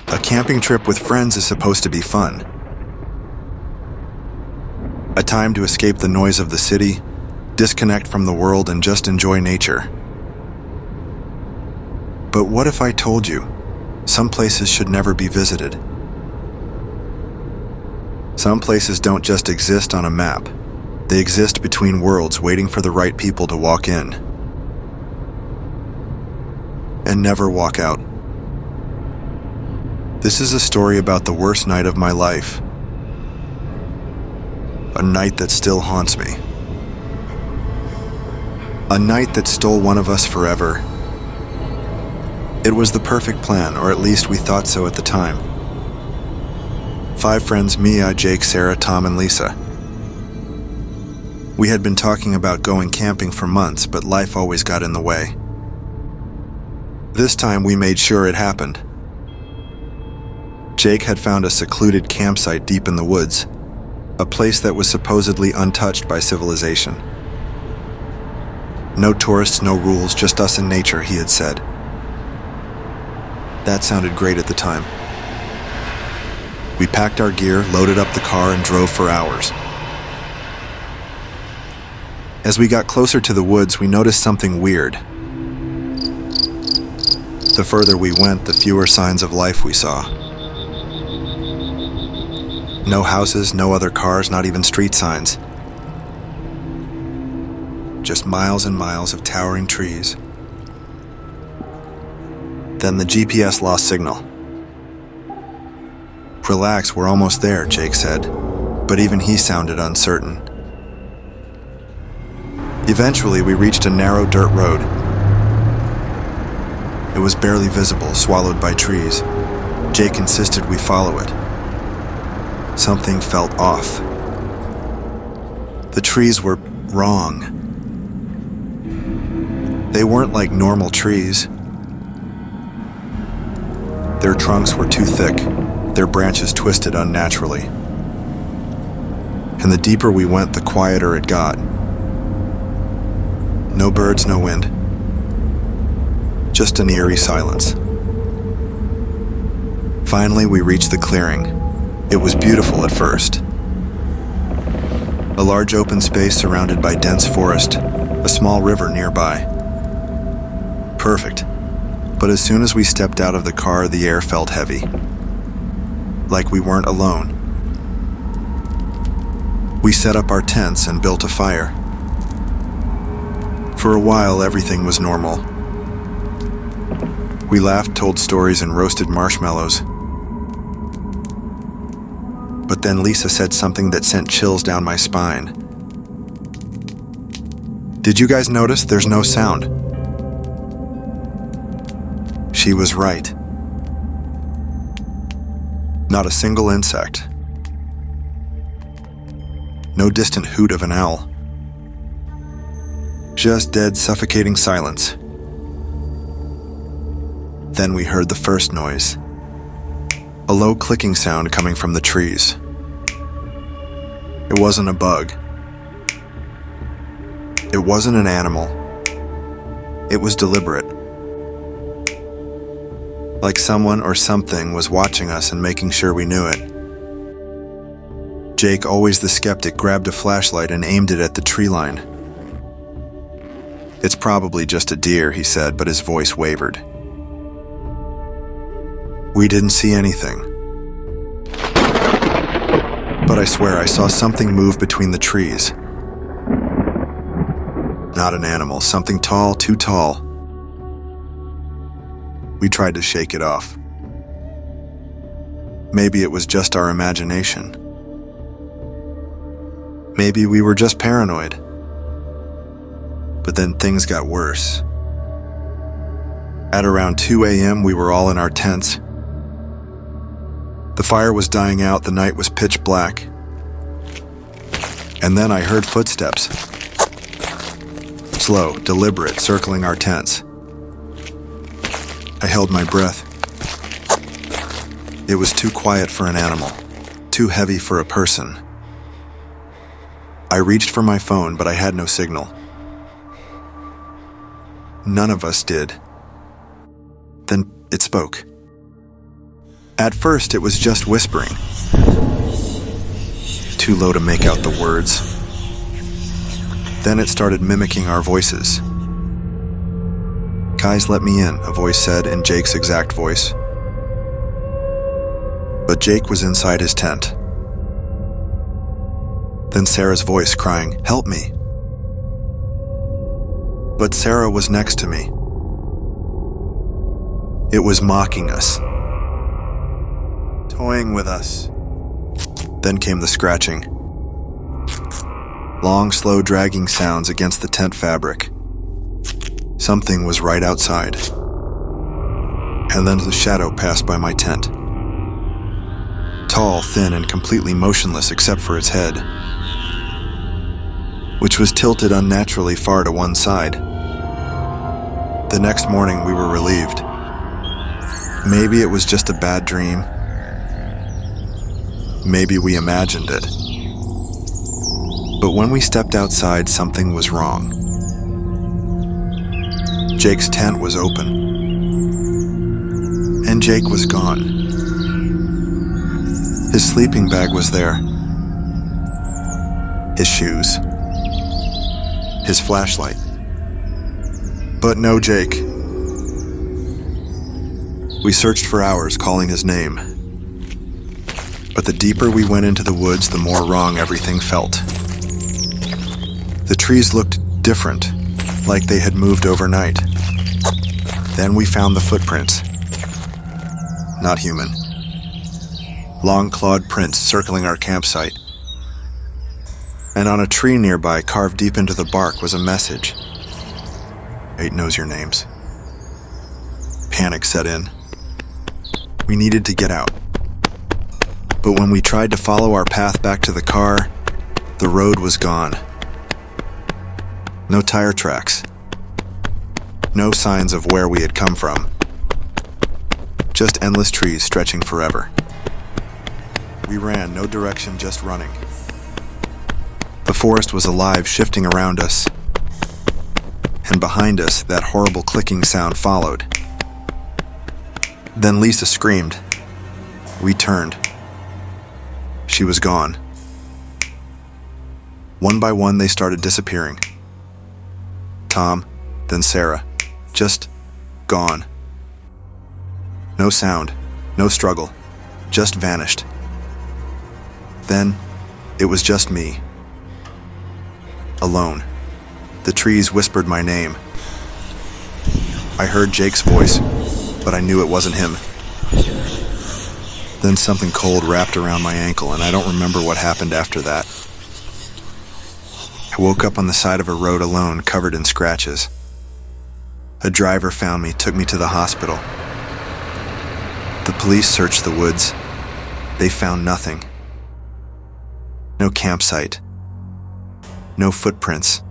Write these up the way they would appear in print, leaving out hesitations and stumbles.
A camping trip with friends is supposed to be fun. A time to escape the noise of the city, disconnect from the world, and just enjoy nature. But what if I told you, some places should never be visited? Some places don't just exist on a map. They exist between worlds, waiting for the right people to walk in. And never walk out. This is a story about the worst night of my life. A night that still haunts me. A night that stole one of us forever. It was the perfect plan, or at least we thought so at the time. 5 friends, Mia, Jake, Sarah, Tom, and Lisa. We had been talking about going camping for months, but life always got in the way. This time we made sure it happened. Jake had found a secluded campsite deep in the woods, a place that was supposedly untouched by civilization. No tourists, no rules, just us and nature, he had said. That sounded great at the time. We packed our gear, loaded up the car, and drove for hours. As we got closer to the woods, we noticed something weird. The further we went, the fewer signs of life we saw. No houses, no other cars, not even street signs. Just miles and miles of towering trees. Then the GPS lost signal. "Relax, we're almost there," Jake said, but even he sounded uncertain. Eventually, we reached a narrow dirt road. It was barely visible, swallowed by trees. Jake insisted we follow it. Something felt off. The trees were wrong. They weren't like normal trees. Their trunks were too thick, their branches twisted unnaturally. And the deeper we went, the quieter it got. No birds, no wind. Just an eerie silence. Finally, we reached the clearing. It was beautiful at first. A large open space surrounded by dense forest, a small river nearby. Perfect. But as soon as we stepped out of the car, the air felt heavy. Like we weren't alone. We set up our tents and built a fire. For a while, everything was normal. We laughed, told stories, and roasted marshmallows. But then Lisa said something that sent chills down my spine. "Did you guys notice there's no sound?" She was right. Not a single insect. No distant hoot of an owl. Just dead, suffocating silence. Then we heard the first noise. A low clicking sound coming from the trees. It wasn't a bug. It wasn't an animal. It was deliberate. Like someone or something was watching us and making sure we knew it. Jake, always the skeptic, grabbed a flashlight and aimed it at the tree line. "It's probably just a deer," he said, but his voice wavered. We didn't see anything. But I swear I saw something move between the trees. Not an animal, something tall, too tall. We tried to shake it off. Maybe it was just our imagination. Maybe we were just paranoid. But then things got worse. At around 2 a.m., we were all in our tents. The fire was dying out, the night was pitch black. And then I heard footsteps. Slow, deliberate, circling our tents. I held my breath. It was too quiet for an animal, too heavy for a person. I reached for my phone, but I had no signal. None of us did. Then it spoke. At first, it was just whispering, too low to make out the words. Then it started mimicking our voices. "Guys, let me in," a voice said in Jake's exact voice. But Jake was inside his tent. Then Sarah's voice crying, "Help me." But Sarah was next to me. It was mocking us, toying with us. Then came the scratching. Long, slow, dragging sounds against the tent fabric. Something was right outside. And then the shadow passed by my tent. Tall, thin, and completely motionless except for its head, which was tilted unnaturally far to one side. The next morning we were relieved. Maybe it was just a bad dream. Maybe we imagined it. But when we stepped outside, something was wrong. Jake's tent was open, and Jake was gone. His sleeping bag was there, his shoes, his flashlight, but no Jake. We searched for hours, calling his name, but the deeper we went into the woods, the more wrong everything felt. The trees looked different, like they had moved overnight. Then we found the footprints. Not human. Long clawed prints circling our campsite. And on a tree nearby, carved deep into the bark, was a message. "Fate knows your names." Panic set in. We needed to get out. But when we tried to follow our path back to the car, the road was gone. No tire tracks. No signs of where we had come from. Just endless trees stretching forever. We ran, no direction, just running. The forest was alive, shifting around us. And behind us, that horrible clicking sound followed. Then Lisa screamed. We turned. She was gone. One by one, they started disappearing. Tom, then Sarah. Just gone. No sound, no struggle, just vanished. Then, it was just me. Alone. The trees whispered my name. I heard Jake's voice, but I knew it wasn't him. Then something cold wrapped around my ankle, and I don't remember what happened after that. I woke up on the side of a road alone, covered in scratches. A driver found me, took me to the hospital. The police searched the woods. They found nothing. No campsite. No footprints.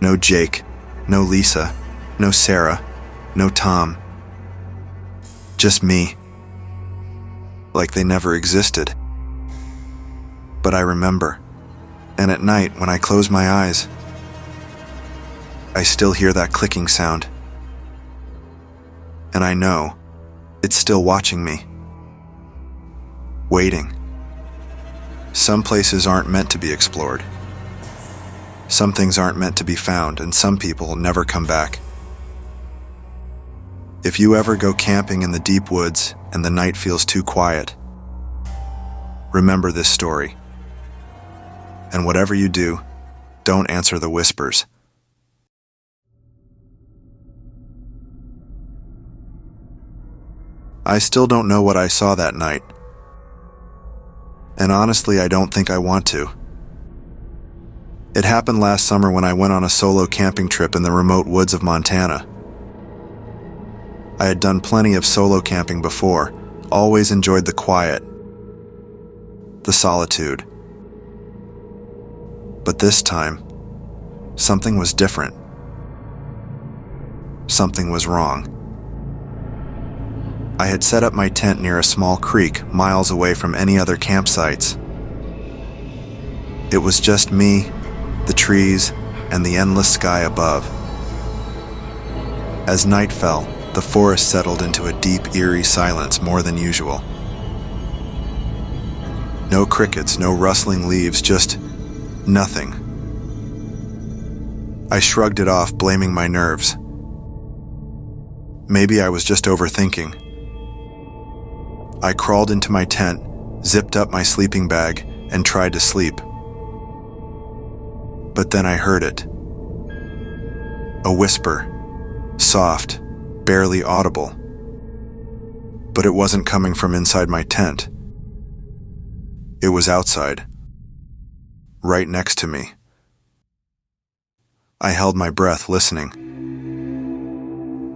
No Jake. No Lisa. No Sarah. No Tom. Just me. Like they never existed. But I remember. And at night, when I close my eyes, I still hear that clicking sound. And I know it's still watching me. Waiting. Some places aren't meant to be explored. Some things aren't meant to be found, and some people never come back. If you ever go camping in the deep woods and the night feels too quiet, remember this story. And whatever you do, don't answer the whispers. I still don't know what I saw that night. And honestly, I don't think I want to. It happened last summer when I went on a solo camping trip in the remote woods of Montana. I had done plenty of solo camping before, always enjoyed the quiet, the solitude. But this time, something was different. Something was wrong. I had set up my tent near a small creek, miles away from any other campsites. It was just me, the trees, and the endless sky above. As night fell, the forest settled into a deep, eerie silence more than usual. No crickets, no rustling leaves, just nothing. I shrugged it off, blaming my nerves. Maybe I was just overthinking. I crawled into my tent, zipped up my sleeping bag, and tried to sleep. But then I heard it. A whisper, soft, barely audible. But it wasn't coming from inside my tent. It was outside, right next to me. I held my breath, listening.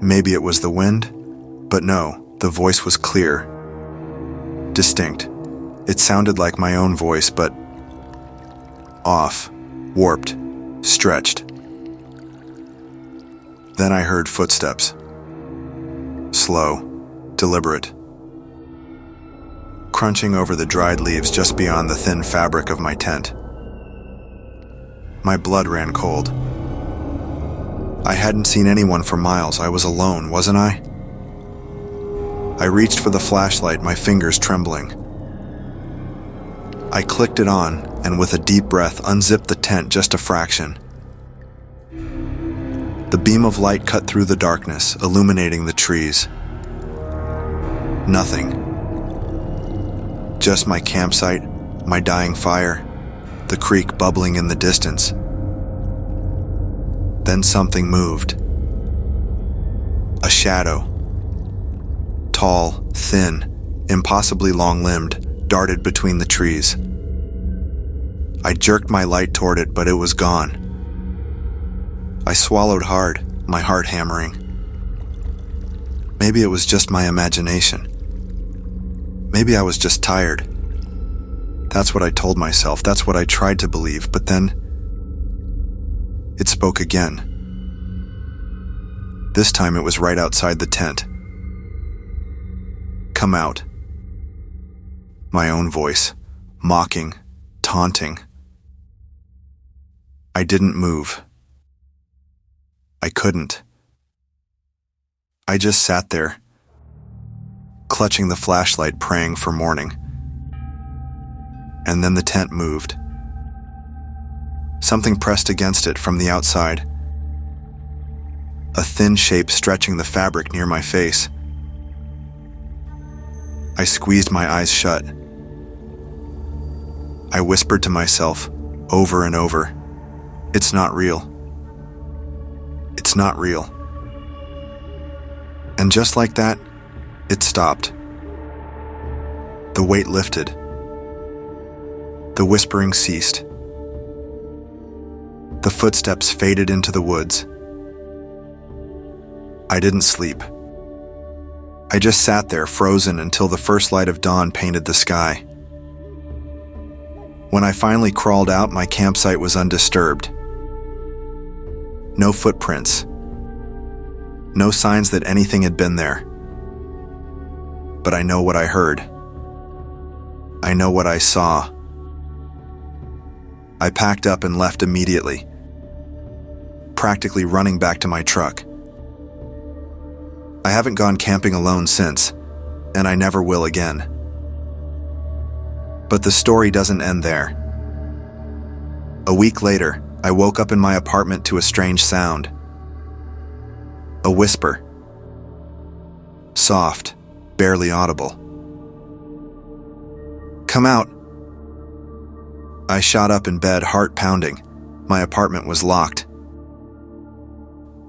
Maybe it was the wind, but no, the voice was clear, distinct. It sounded like my own voice, but off, warped, stretched. Then I heard footsteps. Slow, deliberate. Crunching over the dried leaves just beyond the thin fabric of my tent. My blood ran cold. I hadn't seen anyone for miles. I was alone, wasn't I? I reached for the flashlight, my fingers trembling. I clicked it on, and with a deep breath, unzipped the tent just a fraction. The beam of light cut through the darkness, illuminating the trees. Nothing. Just my campsite, my dying fire, the creek bubbling in the distance. Then something moved. A shadow. Tall, thin, impossibly long-limbed, darted between the trees. I jerked my light toward it, but it was gone. I swallowed hard, my heart hammering. Maybe it was just my imagination. Maybe I was just tired. That's what I told myself, that's what I tried to believe, but then it spoke again. This time it was right outside the tent. Come out. My own voice, mocking, taunting. I didn't move. I couldn't. I just sat there, clutching the flashlight, praying for morning. And then the tent moved. Something pressed against it from the outside. A thin shape stretching the fabric near my face. I squeezed my eyes shut. I whispered to myself, over and over, "It's not real. It's not real." And just like that, it stopped. The weight lifted. The whispering ceased. The footsteps faded into the woods. I didn't sleep. I just sat there, frozen, until the first light of dawn painted the sky. When I finally crawled out, my campsite was undisturbed. No footprints. No signs that anything had been there. But I know what I heard. I know what I saw. I packed up and left immediately, practically running back to my truck. I haven't gone camping alone since, and I never will again. But the story doesn't end there. A week later, I woke up in my apartment to a strange sound. A whisper. Soft, barely audible. "Come out." I shot up in bed, heart pounding. My apartment was locked.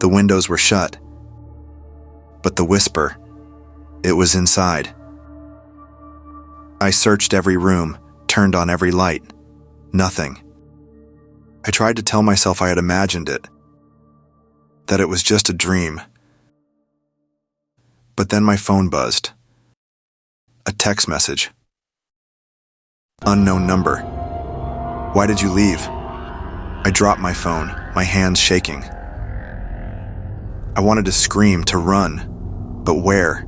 The windows were shut. But the whisper, it was inside. I searched every room, turned on every light. Nothing. I tried to tell myself I had imagined it, that it was just a dream. But then my phone buzzed. A text message. Unknown number. "Why did you leave?" I dropped my phone, my hands shaking. I wanted to scream, to run, but where?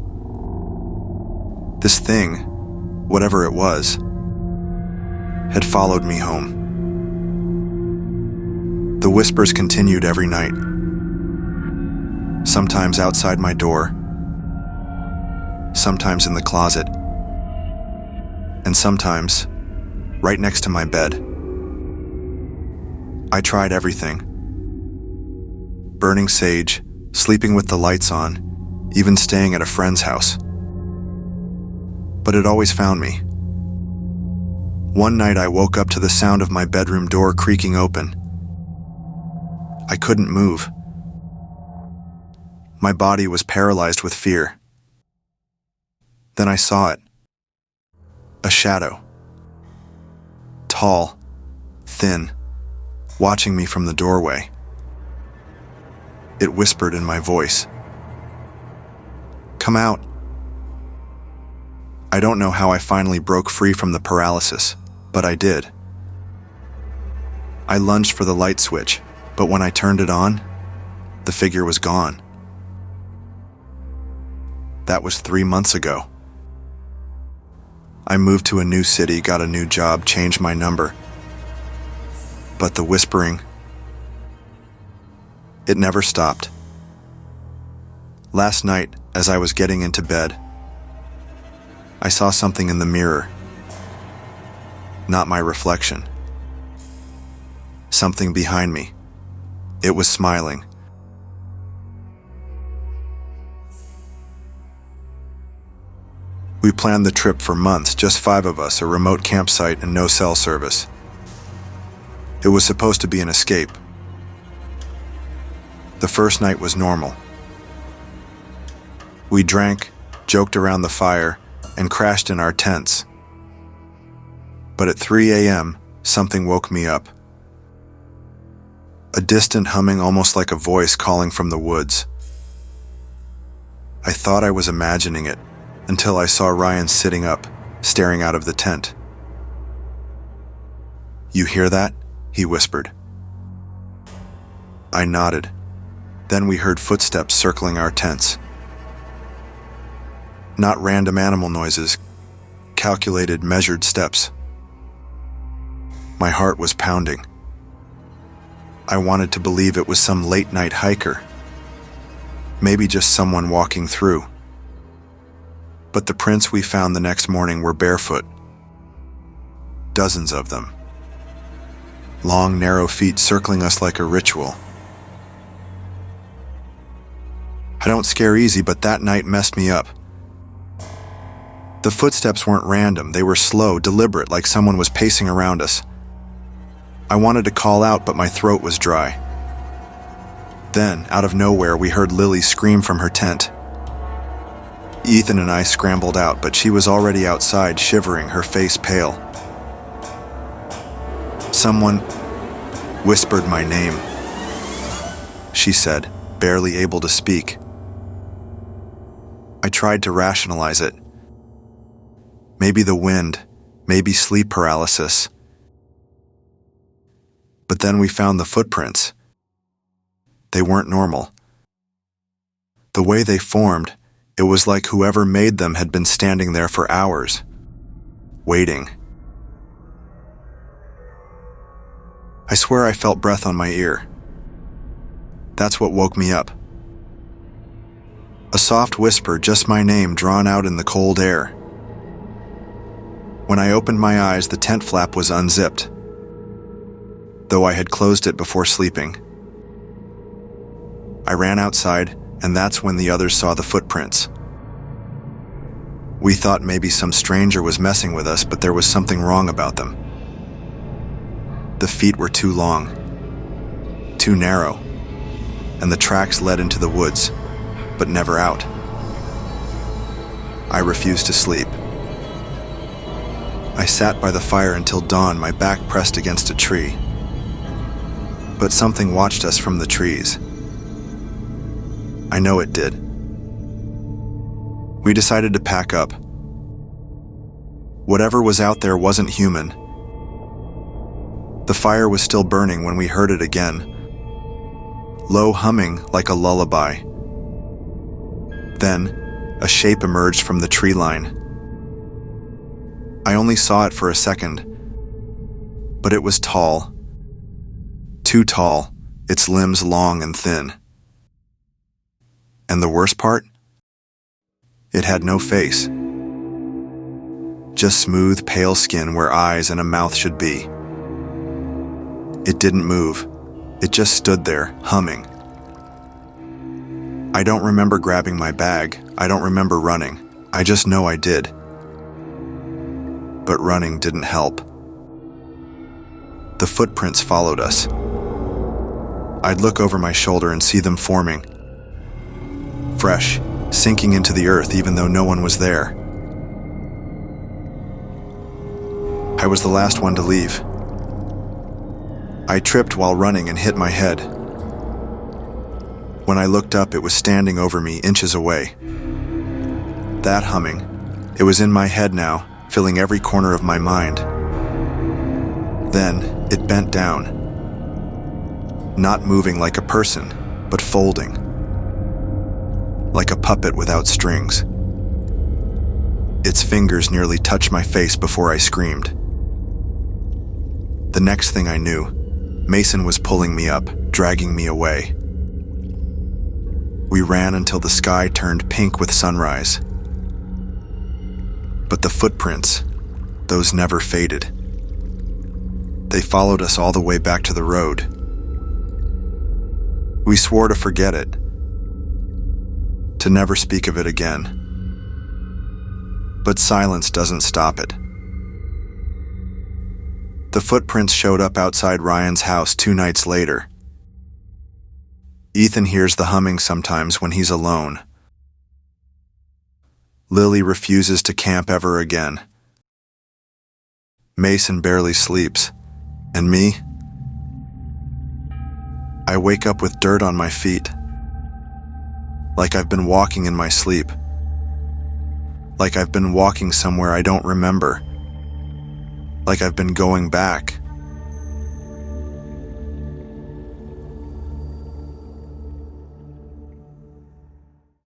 This thing, whatever it was, had followed me home. The whispers continued every night. Sometimes outside my door, sometimes in the closet, and sometimes right next to my bed. I tried everything. Burning sage, sleeping with the lights on, even staying at a friend's house. But it always found me. One night I woke up to the sound of my bedroom door creaking open. I couldn't move. My body was paralyzed with fear. Then I saw it. A shadow. Tall, thin, watching me from the doorway. It whispered in my voice, "Come out." I don't know how I finally broke free from the paralysis, but I did. I lunged for the light switch, but when I turned it on, the figure was gone. That was 3 months ago. I moved to a new city, got a new job, changed my number. But the whispering, it never stopped. Last night, as I was getting into bed, I saw something in the mirror. Not my reflection. Something behind me. It was smiling. We planned the trip for months, just 5 of us, a remote campsite and no cell service. It was supposed to be an escape. The first night was normal. We drank, joked around the fire, and crashed in our tents. But at 3 a.m., something woke me up. A distant humming, almost like a voice calling from the woods. I thought I was imagining it, until I saw Ryan sitting up, staring out of the tent. "You hear that?" he whispered. I nodded. Then we heard footsteps circling our tents. Not random animal noises, calculated, measured steps. My heart was pounding. I wanted to believe it was some late-night hiker. Maybe just someone walking through. But the prints we found the next morning were barefoot. Dozens of them. Long, narrow feet circling us like a ritual. I don't scare easy, but that night messed me up. The footsteps weren't random, they were slow, deliberate, like someone was pacing around us. I wanted to call out, but my throat was dry. Then, out of nowhere, we heard Lily scream from her tent. Ethan and I scrambled out, but she was already outside, shivering, her face pale. "Someone whispered my name," she said, barely able to speak. I tried to rationalize it. Maybe the wind, maybe sleep paralysis. But then we found the footprints. They weren't normal. The way they formed, it was like whoever made them had been standing there for hours, waiting. I swear I felt breath on my ear. That's what woke me up. A soft whisper, just my name, drawn out in the cold air. When I opened my eyes, the tent flap was unzipped, though I had closed it before sleeping. I ran outside, and that's when the others saw the footprints. We thought maybe some stranger was messing with us, but there was something wrong about them. The feet were too long, too narrow, and the tracks led into the woods, but never out. I refused to sleep. I sat by the fire until dawn, my back pressed against a tree. But something watched us from the trees. I know it did. We decided to pack up. Whatever was out there wasn't human. The fire was still burning when we heard it again. Low humming like a lullaby. Then, a shape emerged from the tree line. I only saw it for a second, but it was tall. Too tall, its limbs long and thin. And the worst part? It had no face. Just smooth, pale skin where eyes and a mouth should be. It didn't move. It just stood there, humming. I don't remember grabbing my bag. I don't remember running. I just know I did. But running didn't help. The footprints followed us. I'd look over my shoulder and see them forming. Fresh, sinking into the earth even though no one was there. I was the last one to leave. I tripped while running and hit my head. When I looked up, it was standing over me, inches away. That humming, it was in my head now, filling every corner of my mind. Then, it bent down. Not moving like a person, but folding. Like a puppet without strings. Its fingers nearly touched my face before I screamed. The next thing I knew, Mason was pulling me up, dragging me away. We ran until the sky turned pink with sunrise. But the footprints, those never faded. They followed us all the way back to the road. We swore to forget it, to never speak of it again. But silence doesn't stop it. The footprints showed up outside Ryan's house 2 nights later. Ethan hears the humming sometimes when he's alone. Lily refuses to camp ever again. Mason barely sleeps. And me? I wake up with dirt on my feet. Like I've been walking in my sleep. Like I've been walking somewhere I don't remember. Like I've been going back.